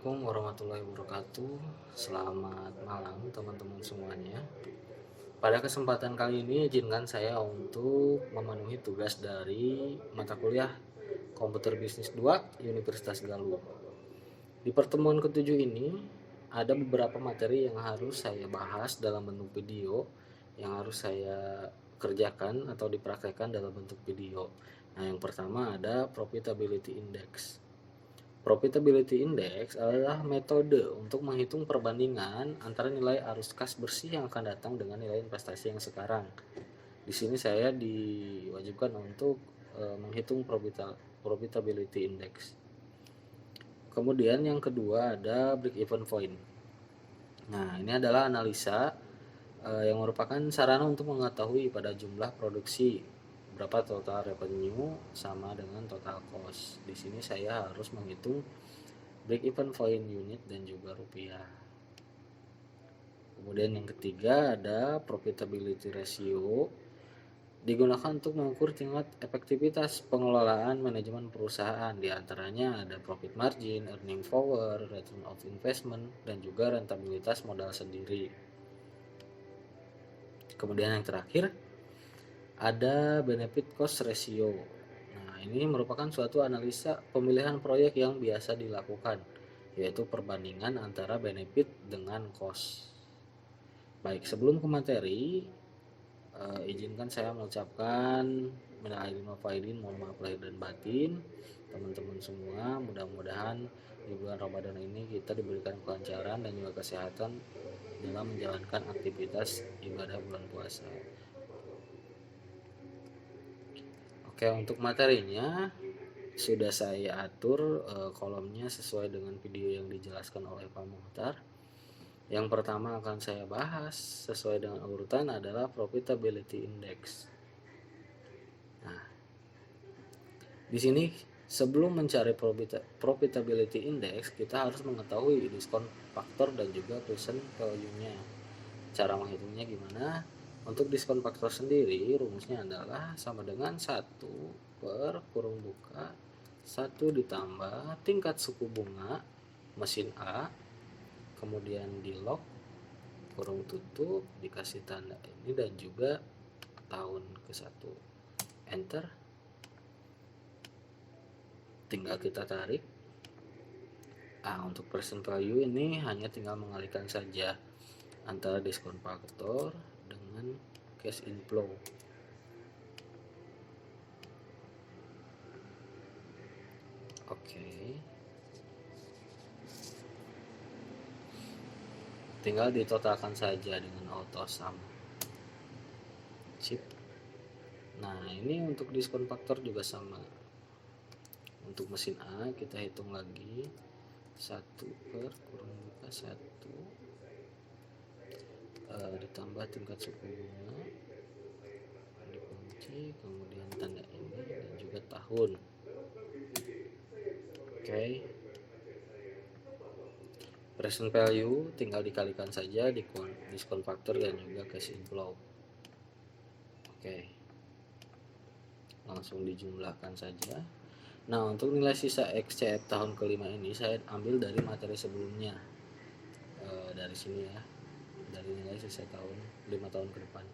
Assalamualaikum warahmatullahi wabarakatuh. Selamat malam teman-teman semuanya. Pada kesempatan kali ini izinkan saya untuk memenuhi tugas dari mata kuliah Komputer Bisnis 2 Universitas Galuh. Di pertemuan ketujuh ini ada beberapa materi yang harus saya bahas dalam bentuk video, yang harus saya kerjakan atau dipraktekkan dalam bentuk video. Nah, yang pertama ada Profitability Index. Profitability Index adalah metode untuk menghitung perbandingan antara nilai arus kas bersih yang akan datang dengan nilai investasi yang sekarang. Di sini saya diwajibkan untuk menghitung profitability index. Kemudian yang kedua ada break even point. Nah, ini adalah analisa yang merupakan sarana untuk mengetahui pada jumlah produksi berapa total revenue sama dengan total cost. Di sini saya harus menghitung break even point unit dan juga rupiah. Kemudian yang ketiga ada profitability ratio, digunakan untuk mengukur tingkat efektivitas pengelolaan manajemen perusahaan. Di antaranya ada profit margin, earning power, return of investment, dan juga rentabilitas modal sendiri. Kemudian yang terakhir ada benefit cost ratio. Nah, ini merupakan suatu analisa pemilihan proyek yang biasa dilakukan, yaitu perbandingan antara benefit dengan cost. Baik, sebelum ke materi, izinkan saya mengucapkan minal aidin wal faizin, mohon maaf lahir dan batin teman-teman semua. Mudah-mudahan di bulan Ramadan ini kita diberikan kelancaran dan juga kesehatan dalam menjalankan aktivitas ibadah bulan puasa. Oke, untuk materinya sudah saya atur kolomnya sesuai dengan video yang dijelaskan oleh Pak Muhtar. Yang pertama akan saya bahas sesuai dengan urutan adalah profitability index. Nah, di sini sebelum mencari profitability index, kita harus mengetahui diskon faktor dan juga present value-nya. Cara menghitungnya gimana? Untuk diskon faktor sendiri rumusnya adalah sama dengan 1 per kurung buka 1 ditambah tingkat suku bunga mesin A, kemudian di lock kurung tutup dikasih tanda ini dan juga tahun ke-1, enter, tinggal kita tarik. Untuk present value ini hanya tinggal mengalihkan saja antara diskon faktor dengan cash inflow. Oke, tinggal ditotalkan saja dengan auto sum. Sip. Nah, ini untuk diskon faktor juga sama. Untuk mesin A kita hitung lagi 1 per kurung buka 1 ditambah tingkat suku bunga dikunci, kemudian tanda ini dan juga tahun. Oke, present value tinggal dikalikan saja diskon faktor dan juga cash inflow. Oke, langsung dijumlahkan saja. Nah, untuk nilai sisa XCF tahun kelima ini saya ambil dari materi sebelumnya, dari sini ya, dari nilai sisa tahun 5 tahun ke depan.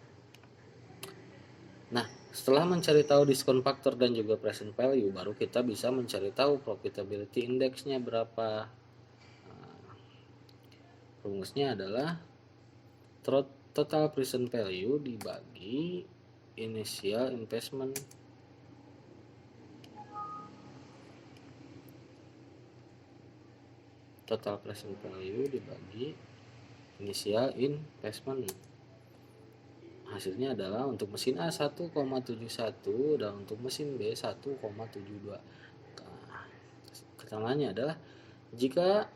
Nah, setelah mencari tahu diskon faktor dan juga present value, baru kita bisa mencari tahu profitability indexnya berapa. Rumusnya adalah total present value dibagi initial investment. Total present value dibagi initial investment. Hasilnya adalah untuk mesin A 1,71 dan untuk mesin B 1,72. Keterangannya adalah jika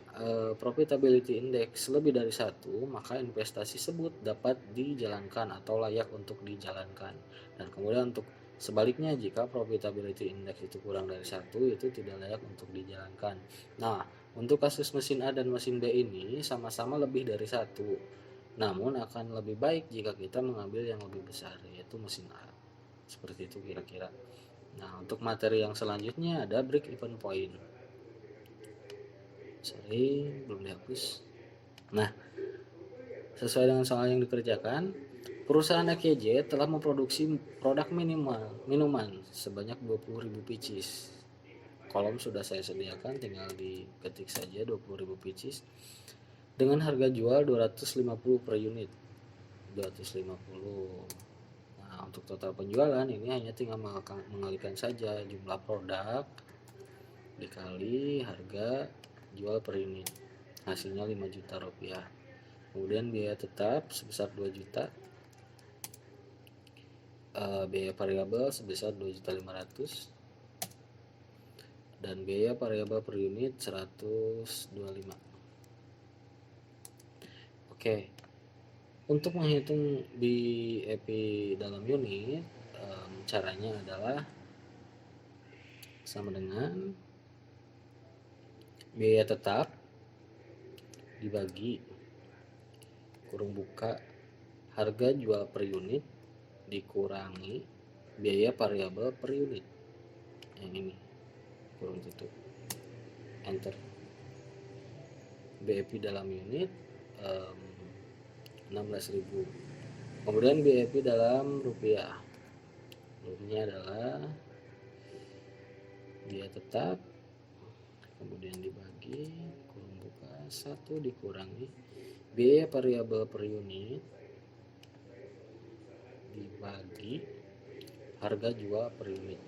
profitability index lebih dari 1, maka investasi tersebut dapat dijalankan atau layak untuk dijalankan. Dan kemudian untuk sebaliknya, jika profitability index itu kurang dari 1, itu tidak layak untuk dijalankan. Nah, untuk kasus mesin A dan mesin B ini sama-sama lebih dari 1. Namun akan lebih baik jika kita mengambil yang lebih besar, yaitu mesin A. Seperti itu kira-kira. Nah, untuk materi yang selanjutnya ada break even point. Sorry, belum dihapus. Nah, sesuai dengan soal yang dikerjakan, perusahaan EKJ telah memproduksi produk minuman sebanyak 20.000 pieces. Kolom sudah saya sediakan, tinggal diketik saja 20.000 pieces dengan harga jual 250 per unit. 250. Nah, untuk total penjualan ini hanya tinggal mengalikan saja jumlah produk dikali harga jual per unit, hasilnya 5 juta rupiah. Kemudian biaya tetap sebesar 2 juta, biaya variabel sebesar 2.500.000 dan biaya variabel per unit 125. Oke, untuk menghitung BEP dalam unit, caranya adalah sama dengan biaya tetap dibagi kurung buka harga jual per unit dikurangi biaya variabel per unit, yang ini kurung tutup, enter. BEP dalam unit 16.000. Kemudian BEP dalam rupiah, rupiahnya adalah biaya tetap, kemudian dibagi kurung buka 1 dikurangi biaya variabel per unit dibagi harga jual per unit,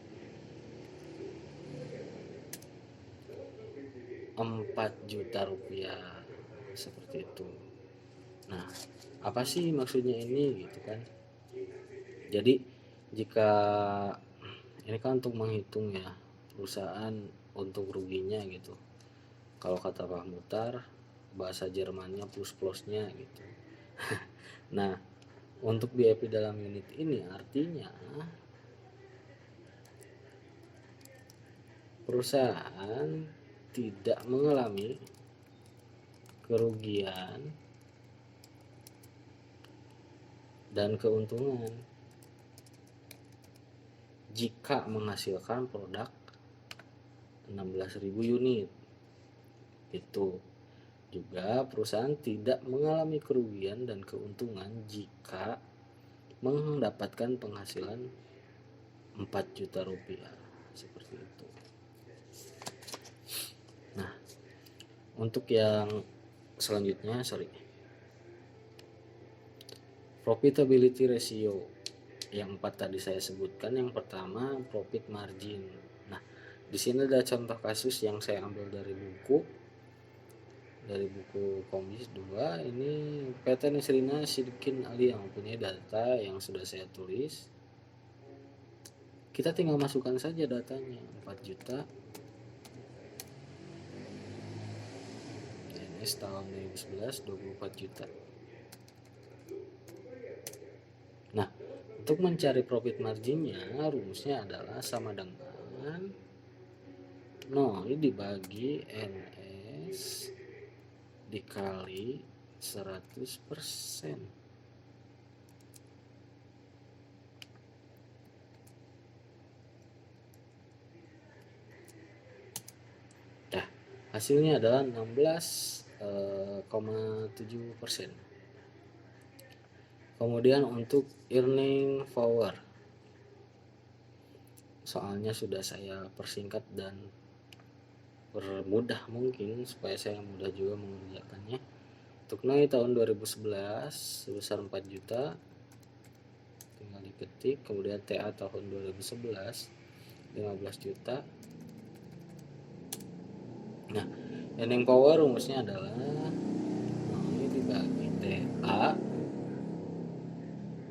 4 juta rupiah, seperti itu. Nah, apa sih maksudnya ini gitu kan? Jadi jika ini kan untuk menghitung ya perusahaan untuk ruginya gitu. Kalau kata Pak Mutar, bahasa Jermannya plus-plusnya gitu. Nah, untuk BEP dalam unit ini artinya perusahaan tidak mengalami kerugian dan keuntungan jika menghasilkan produk 16.000 unit. Itu juga perusahaan tidak mengalami kerugian dan keuntungan jika mendapatkan penghasilan 4 juta rupiah, seperti itu. Nah, untuk yang selanjutnya, profitability ratio yang 4 tadi saya sebutkan. Yang pertama profit margin. Nah, di sini ada contoh kasus yang saya ambil dari buku Kombis 2. Ini PT Nisrina Sidkin Ali yang mempunyai data yang sudah saya tulis. Kita tinggal masukkan saja datanya, 4 juta NS tahun 2011 24 juta. Nah, untuk mencari profit marginnya, rumusnya adalah sama dengan 0 dibagi NS dikali 100%. Nah, hasilnya adalah 16,7%. Kemudian untuk earning power, soalnya sudah saya persingkat dan bermudah mungkin supaya saya mudah juga mengerjakannya. Untuk NOI tahun 2011 sebesar 4 juta, tinggal diketik. Kemudian TA tahun 2011 15 juta. Nah, earning power rumusnya adalah NOI dibagi TA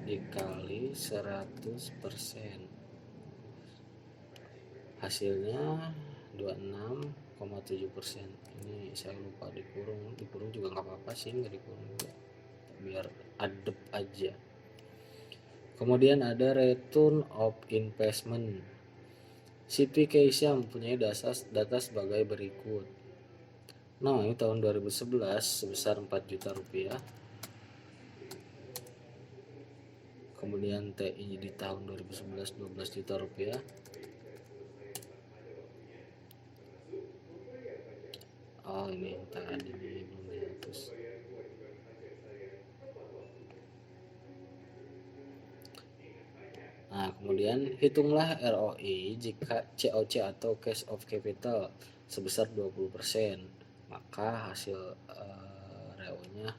dikali 100%. Hasilnya 26,7%. Ini saya lupa dikurung juga nggak apa-apa sih, nggak dikurung juga biar adep aja. Kemudian ada return of investment. CP Keisha mempunyai data sebagai berikut. Nah, ini tahun 2011 sebesar 4 juta rupiah. Kemudian TI di tahun 2011 12 juta rupiah. Oh ini tadi nih belum dihapus. Nah, kemudian hitunglah ROI jika COC atau cash of capital sebesar 20%, maka hasil ROI-nya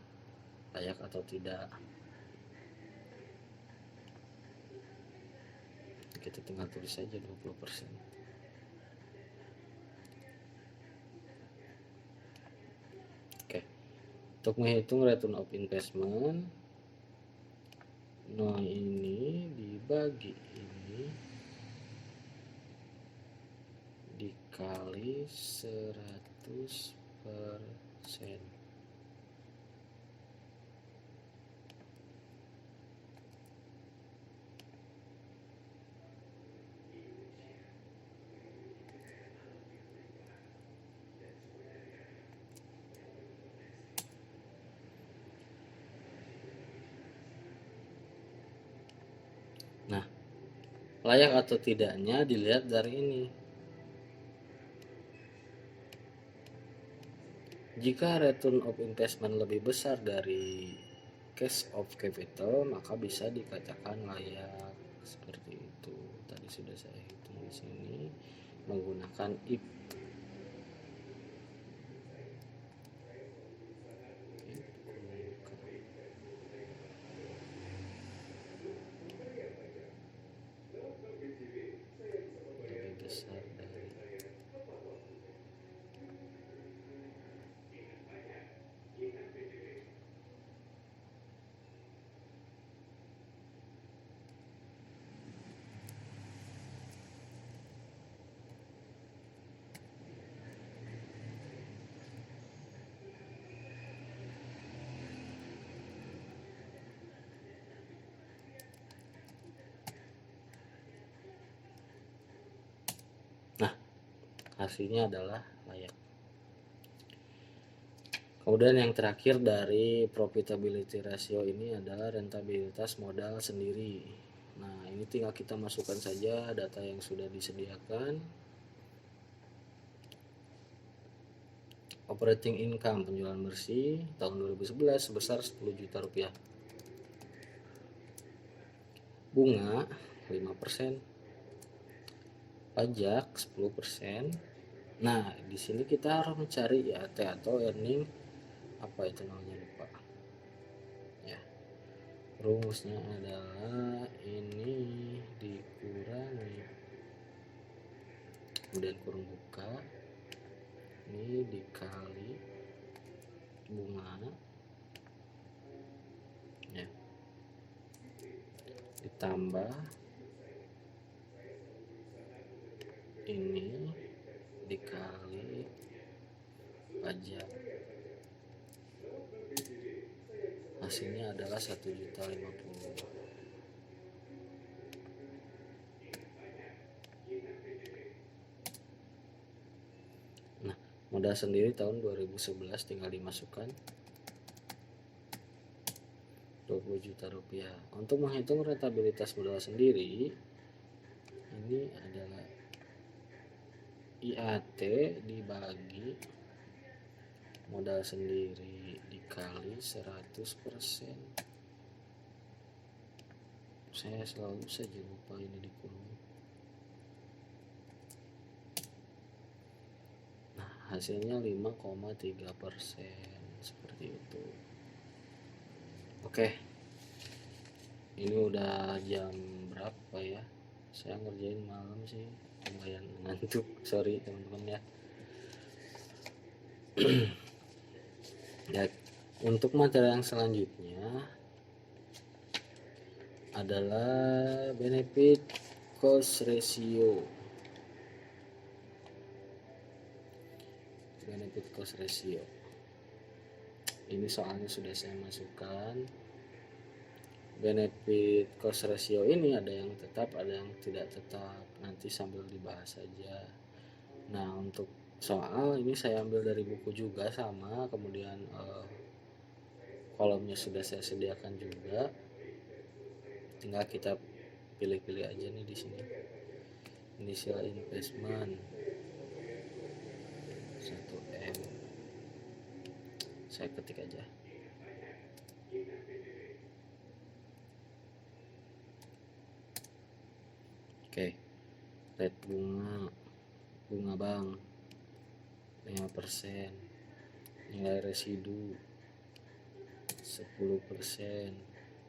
layak atau tidak. Kita tinggal tulis saja 20%. Oke. Untuk menghitung return of investment, nah ini dibagi ini dikali 100%. Nah, layak atau tidaknya dilihat dari ini. Jika return of investment lebih besar dari cash of capital, maka bisa dikatakan layak. Seperti itu. Tadi sudah saya hitung di sini menggunakan if. Lebih besar dari hasilnya adalah layak. Kemudian yang terakhir dari profitability ratio ini adalah rentabilitas modal sendiri. Nah, ini tinggal kita masukkan saja data yang sudah disediakan. Operating income penjualan bersih tahun 2011 sebesar 10 juta rupiah. Bunga 5%. Pajak 10%. Nah, di sini kita harus mencari IAT atau earning apa itu namanya lupa. Ya. Rumusnya adalah ini dikurangi kemudian kurung buka ini dikali bunga ya ditambah ini dikali pajak, hasilnya adalah 1.050.000. Nah, modal sendiri tahun 2011 tinggal dimasukkan 20 juta rupiah. Untuk menghitung rentabilitas modal sendiri, ini adalah IAT dibagi modal sendiri dikali 100%. Saya selalu saja lupa ini dikurung. Nah, hasilnya 5,3%, seperti itu. Oke, ini udah jam berapa ya? Saya ngerjain malam sih, lumayan ngantuk, sorry teman-teman ya. Ya, untuk materi yang selanjutnya adalah benefit cost ratio. Benefit cost ratio. Ini soalnya sudah saya masukkan. Benefit cost ratio ini ada yang tetap, ada yang tidak tetap. Nanti sambil dibahas saja. Nah, untuk soal ini saya ambil dari buku juga sama, kemudian kolomnya sudah saya sediakan juga. Tinggal kita pilih-pilih aja nih di sini. Initial investment 1M, saya ketik aja. Oke, rate bunga bank 5%, nilai residu 10%,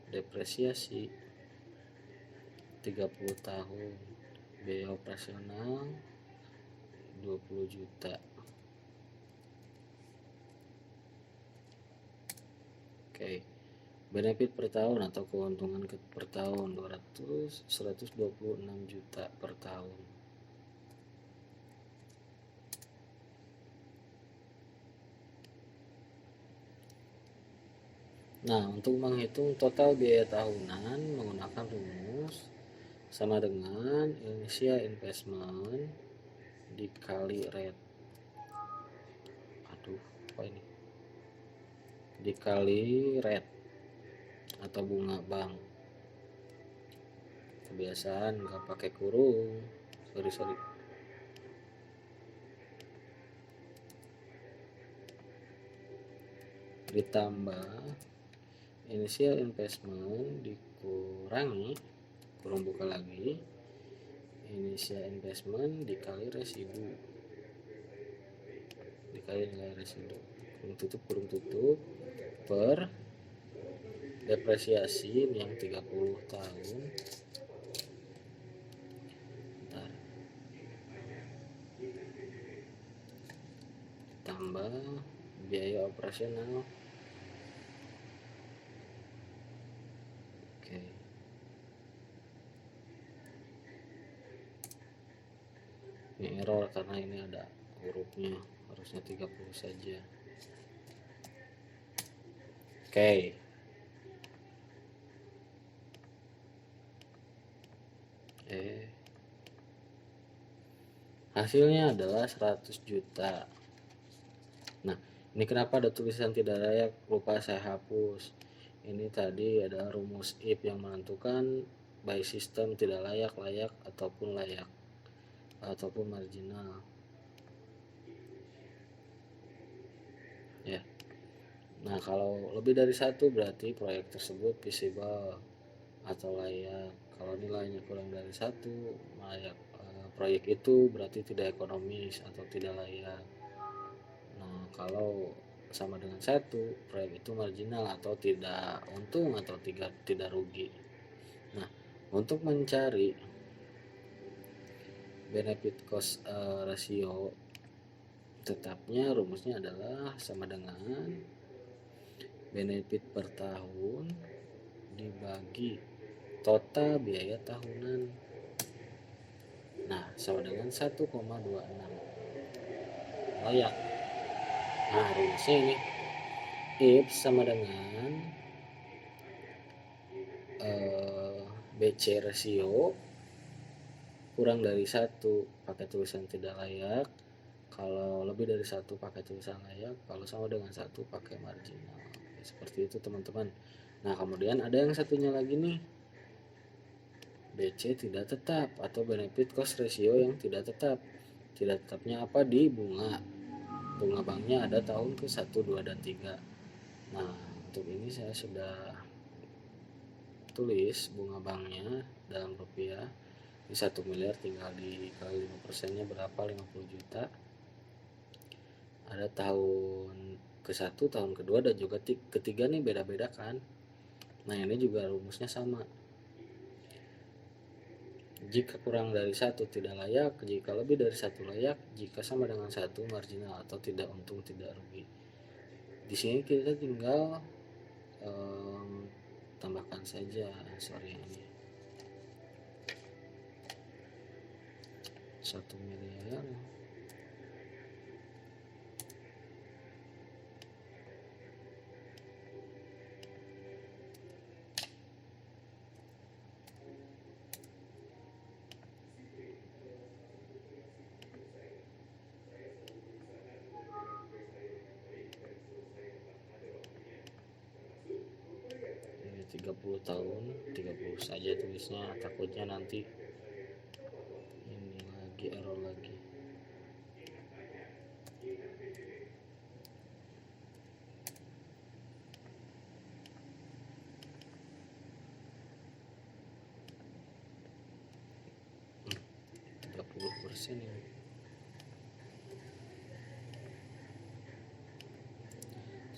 depresiasi 30 tahun, biaya operasional 20 juta. Oke, benefit per tahun atau keuntungan per tahun 126 juta per tahun. Nah, untuk menghitung total biaya tahunan menggunakan rumus sama dengan initial investment dikali rate. Apa ini? Dikali rate atau bunga bank. Kebiasaan nggak pakai kurung. Sorry. Ditambah initial investment dikurangi, kurung buka lagi, initial investment dikali residu, dikali nilai residu, kurung tutup per depresiasi yang 30 tahun. Bentar. Tambah biaya operasional. Oke. Ini error karena ini ada hurufnya, harusnya 30 saja. Oke. Hasilnya adalah 100 juta. Nah, ini kenapa ada tulisan tidak layak? Lupa saya hapus. Ini tadi ada rumus if yang menentukan by system tidak layak, layak, ataupun layak, ataupun marginal. Ya. Nah, kalau lebih dari satu berarti proyek tersebut feasible atau layak. Kalau nilainya kurang dari satu, layak. Proyek itu berarti tidak ekonomis atau tidak layak. Nah, kalau sama dengan satu, proyek itu marginal atau tidak untung atau tidak rugi. Nah, untuk mencari benefit cost ratio tetapnya rumusnya adalah sama dengan benefit per tahun dibagi total biaya tahunan. Nah, sama dengan 1,26 layak. Nah, rumusnya ini if sama dengan BC rasio kurang dari 1 pakai tulisan tidak layak, kalau lebih dari 1 pakai tulisan layak, kalau sama dengan 1 pakai marginal. Seperti itu teman-teman. Nah, kemudian ada yang satunya lagi nih, BC tidak tetap atau benefit cost ratio yang tidak tetap. Tidak tetapnya apa? Di bunga banknya ada tahun ke 1, 2, dan 3. Nah, untuk ini saya sudah tulis bunga banknya dalam rupiah. Ini 1 miliar tinggal dikali 5%-nya berapa? 50 juta. Ada tahun ke-1, tahun kedua, dan juga ketiga nih beda-beda kan. Nah, ini juga rumusnya sama. Jika kurang dari 1 tidak layak, jika lebih dari 1 layak, jika sama dengan 1 marginal atau tidak untung tidak rugi. Di sini kita tinggal tambahkan saja answernya ini. 1 miliar ini 30 tahun, 30 saja tulisnya, takutnya nanti ini lagi error lagi. 20% ini.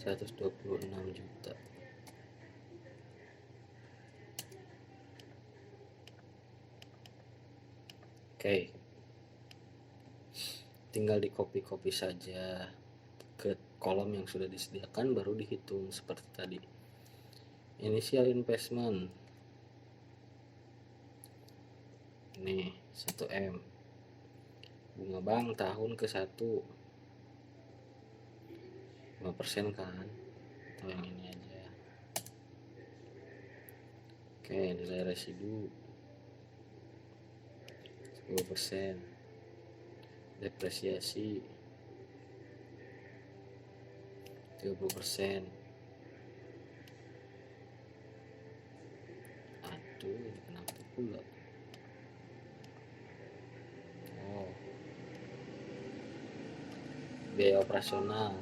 126 juta. Oke, tinggal di copy saja ke kolom yang sudah disediakan, baru dihitung seperti tadi. Initial investment nih 1M, bunga bank tahun ke-1 5% kan, atau yang ini aja. Oke, nilai residu 10%, depresiasi 30%. Aduh, ini kenapa pula? Oh, biaya operasional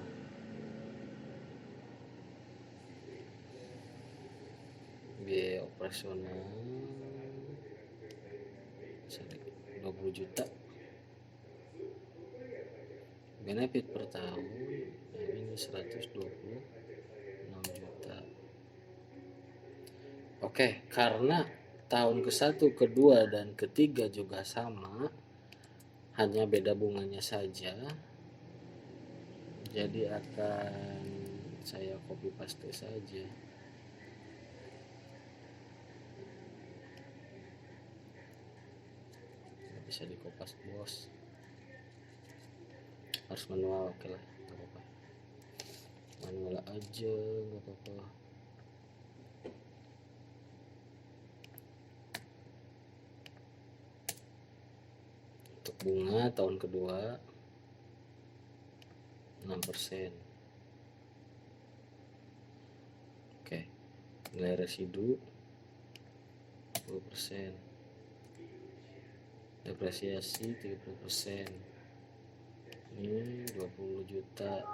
20 juta. Benefit per tahun ini 126 juta. Oke, karena tahun ke-1, ke-2, dan ke-3 juga sama, hanya beda bunganya saja, jadi akan saya copy paste saja. Nggak bisa dikopas bos, harus manual. Oke lah, nggak apa-apa, manual aja nggak apa-apa. Untuk bunga tahun kedua 6%. Oke, nilai residu 10%, depresiasi 30%. Ini 20 juta.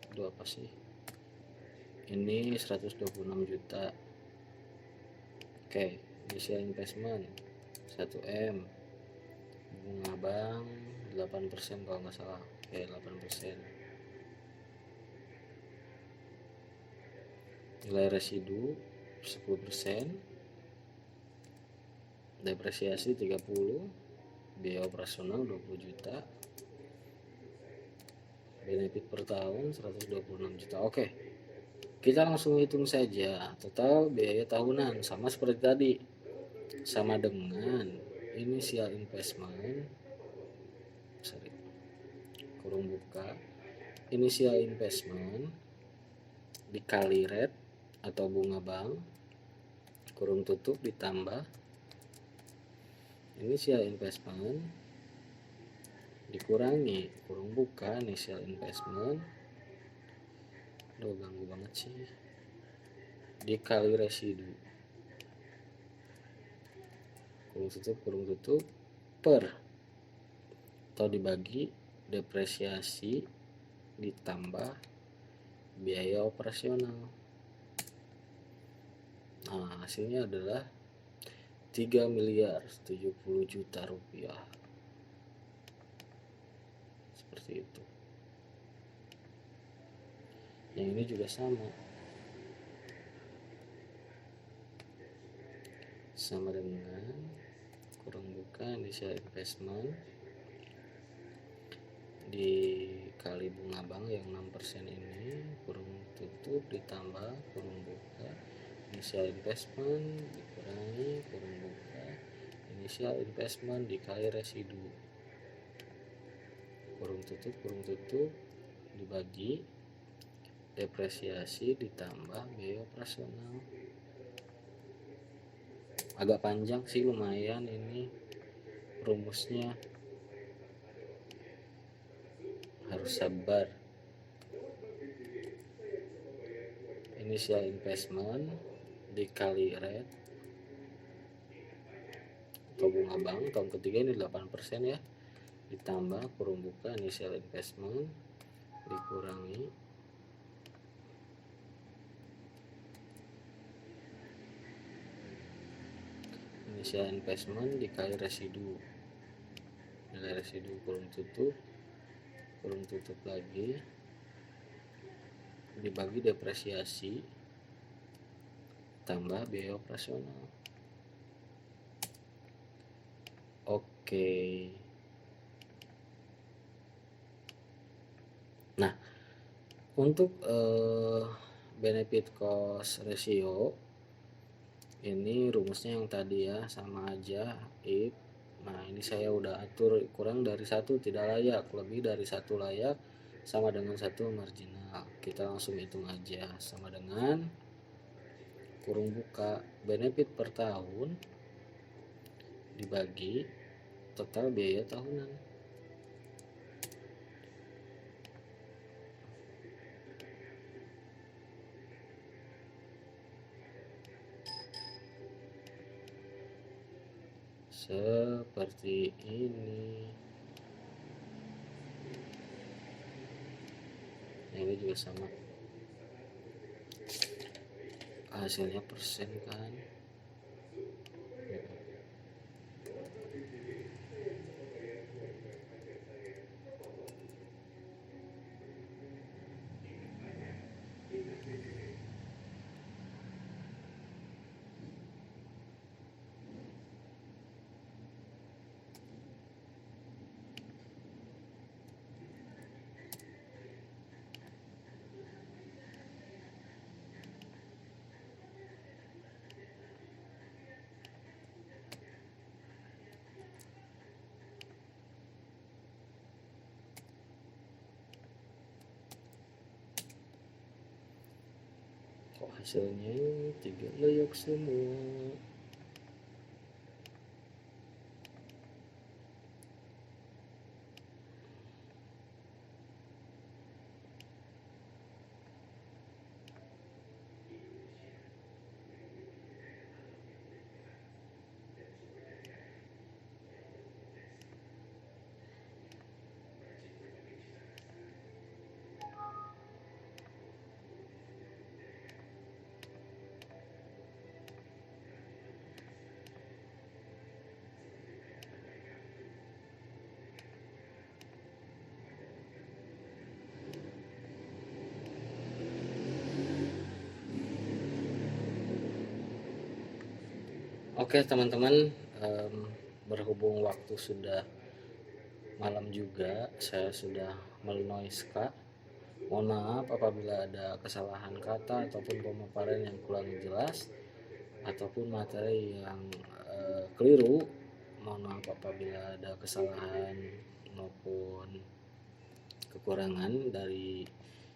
Itu apa sih? Ini 126 juta. Oke, initial investment 1M, bunga bank 8% kalau nggak salah. Oke, 8%. Nilai residu 10%, depresiasi 30, biaya operasional 20 juta, benefit per tahun 126 juta. Oke, kita langsung hitung saja total biaya tahunan, sama seperti tadi, sama dengan initial investment, kurung buka, initial investment dikali rate atau bunga bank, kurung tutup, ditambah initial investment dikurangi kurung buka initial investment, ganggu banget sih, dikali residu, kurung tutup per, atau dibagi depresiasi ditambah biaya operasional. Nah, hasilnya adalah 3.070 juta rupiah. Seperti itu. Yang ini juga sama dengan kurang buka initial investment dikali bunga bank yang 6% ini, kurung tutup ditambah kurung buka initial investment dikurangi kurung buka initial investment dikali residu, kurung tutup dibagi depresiasi ditambah biaya operasional. Agak panjang sih, lumayan ini rumusnya, harus sabar. Initial investment dikali rate atau bunga bank tahun ketiga ini 8% ya, ditambah kurung buka initial investment dikurangi initial investment dikali residu, nilai residu kurung tutup lagi, dibagi depresiasi tambah biaya operasional. Oke. Nah, untuk benefit cost ratio ini rumusnya yang tadi ya, sama aja if. Nah, ini saya udah atur kurang dari 1 tidak layak, lebih dari 1 layak, sama dengan 1 marginal. Kita langsung hitung aja, sama dengan kurung buka benefit per tahun dibagi total biaya tahunan. Seperti ini. Nah, ini juga sama, hasilnya persen kan. Kok hasilnya tidak layak semua. Oke teman-teman, berhubung waktu sudah malam juga, saya sudah melenoiska. Mohon maaf apabila ada kesalahan kata ataupun pemaparan yang kurang jelas ataupun materi yang keliru. Mohon maaf apabila ada kesalahan maupun kekurangan dari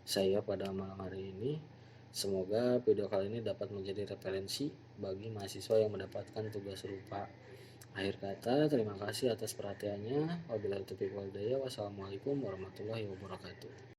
saya pada malam hari ini. Semoga video kali ini dapat menjadi referensi bagi mahasiswa yang mendapatkan tugas serupa. Akhir kata, terima kasih atas perhatiannya. Wabillahi taufiq wal hidayah. Wassalamualaikum warahmatullahi wabarakatuh.